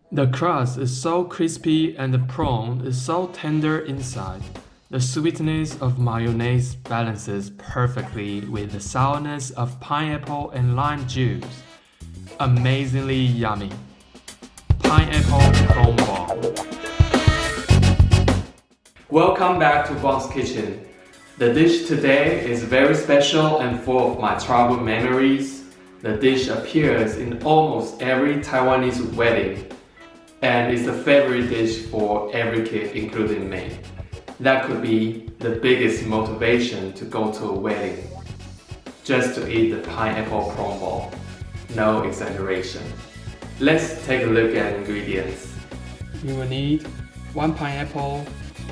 The crust is so crispy and the prawn is so tender inside. The sweetness of mayonnaise balances perfectly with the sourness of pineapple and lime juice. Amazingly yummy. Pineapple prawn ball. Welcome back to Prawn's Kitchen. The dish today is very special and full of my childhood memories. The dish appears in almost every Taiwanese wedding and is a favorite dish for every kid, including me. That could be the biggest motivation to go to a wedding, just to eat the pineapple prawn ball. No exaggeration. Let's take a look at ingredients. You will need 1 pineapple,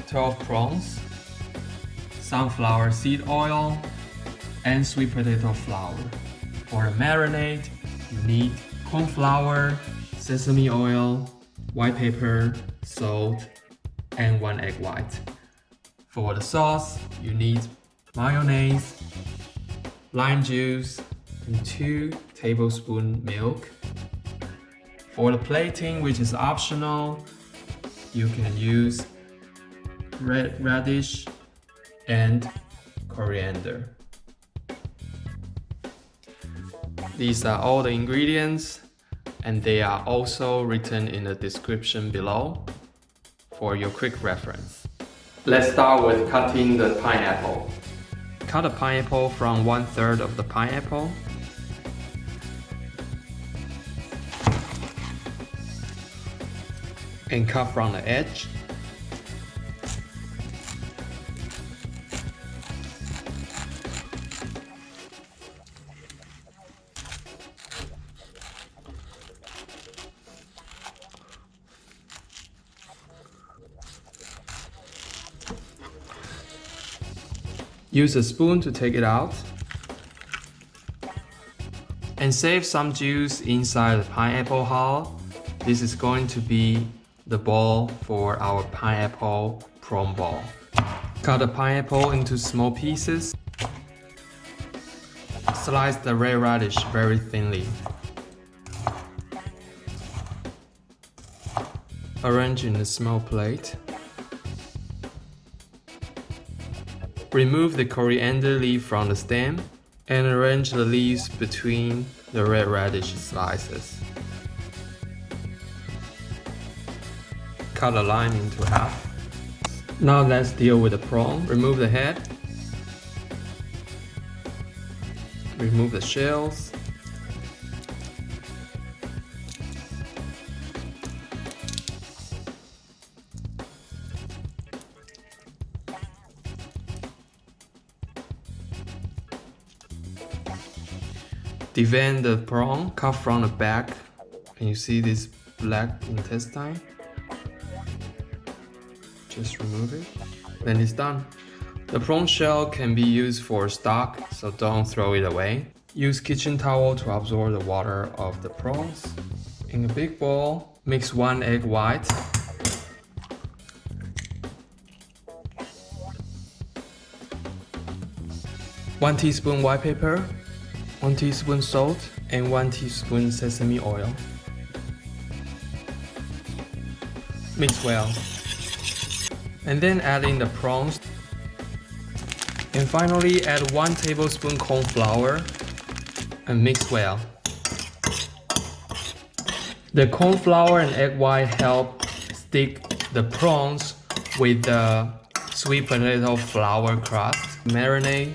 12 prawns, sunflower seed oil, and sweet potato flour. For the marinade, you need corn flour, sesame oil, white pepper, salt, and 1 egg white. For the sauce, you need mayonnaise, lime juice, and 2 tablespoons milk. For the plating, which is optional, you can use radish and coriander. These are all the ingredients, and they are also written in the description below for your quick reference. Let's start with cutting the pineapple. Cut the pineapple from 1/3 of the pineapple. And cut from the edge. Use a spoon to take it out and save some juice inside the pineapple hull. This is going to be the ball for our pineapple prawn ball. Cut the pineapple into small pieces. Slice the red radish very thinly. Arrange in a small plate. Remove the coriander leaf from the stem and arrange the leaves between the red radish slices. Cut a lime into half. Now let's deal with the prawn. Remove the head. Remove the shells. Devein the prawn, cut from the back, and you see this black intestine. Just remove it, then it's done. The prawn shell can be used for stock, so don't throw it away. Use kitchen towel to absorb the water of the prawns. In a big bowl, mix 1 egg white, 1 teaspoon white pepper, 1 teaspoon salt, and 1 teaspoon sesame oil. Mix well. And then add in the prawns. And finally add 1 tablespoon corn flour and mix well. The corn flour and egg white help stick the prawns with the sweet potato flour crust. Marinate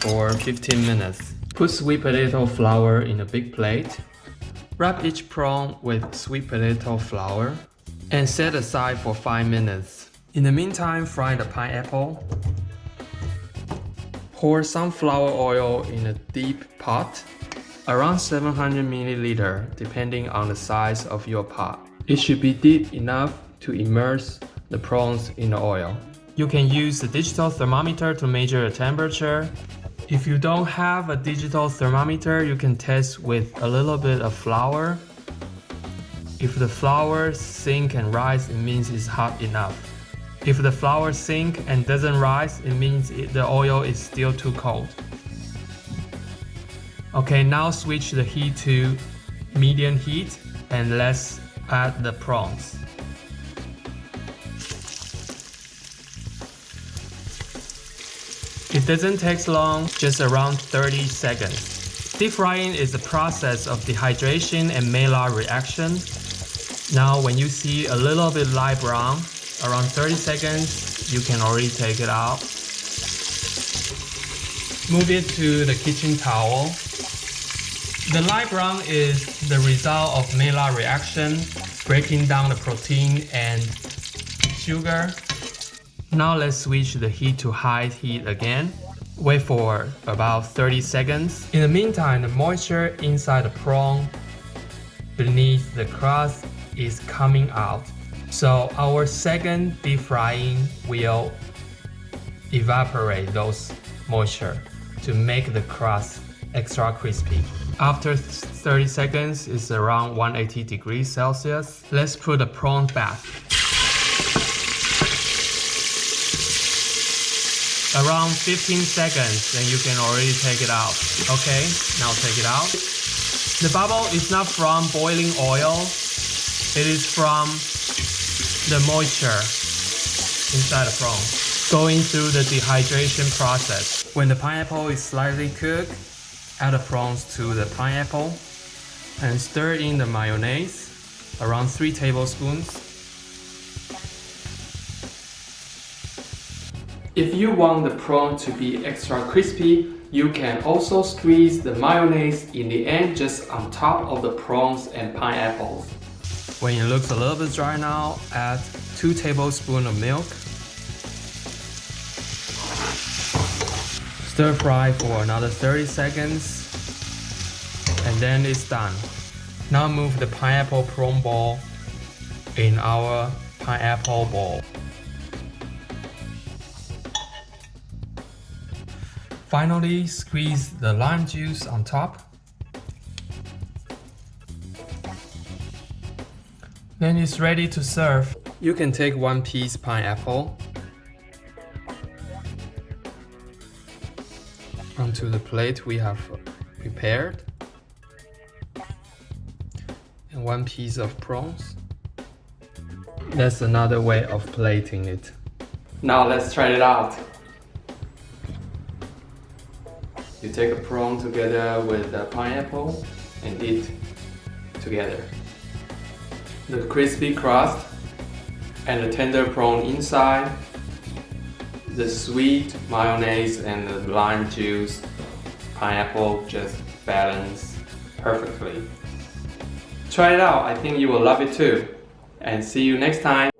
for 15 minutes. Put sweet potato flour in a big plate. Wrap each prawn with sweet potato flour and set aside for 5 minutes. In the meantime, fry the pineapple. Pour sunflower oil in a deep pot, around 700 milliliters, depending on the size of your pot. It should be deep enough to immerse the prawns in the oil. You can use a digital thermometer to measure the temperature. If you don't have a digital thermometer, you can test with a little bit of flour. If the flour sinks and rises, it means it's hot enough. If the flour sinks and doesn't rise, it means the oil is still too cold. Okay, now switch the heat to medium heat and let's add the prawns. It doesn't take long, just around 30 seconds. Deep frying is a process of dehydration and Maillard reaction. Now when you see a little bit light brown, around 30 seconds, you can already take it out. Move it to the kitchen towel. The light brown is the result of Maillard reaction, breaking down the protein and sugar. Now let's switch the heat to high heat again. Wait for about 30 seconds. In the meantime, the moisture inside the prawn beneath the crust is coming out. So our second deep frying will evaporate those moisture to make the crust extra crispy. After 30 seconds, it's around 180 degrees Celsius. Let's put the prawn back. Around 15 seconds, then you can already take it out. Okay, now take it out. The bubble is not from boiling oil. It is from the moisture inside the prawn, going through the dehydration process. When the pineapple is slightly cooked, add the prawns to the pineapple and stir in the mayonnaise, around 3 tablespoons. If you want the prawn to be extra crispy, you can also squeeze the mayonnaise in the end just on top of the prawns and pineapples. When it looks a little bit dry now, add 2 tablespoons of milk. Stir fry for another 30 seconds and then it's done. Now move the pineapple prawn ball in our pineapple bowl. Finally, squeeze the lime juice on top. Then it's ready to serve. You can take 1 piece pineapple onto the plate we have prepared, and 1 piece of prawns. That's another way of plating it. Now let's try it out. You take a prawn together with the pineapple and eat together. The crispy crust and the tender prawn inside, the sweet mayonnaise and the lime juice, pineapple just balance perfectly. Try it out, I think you will love it too. And see you next time.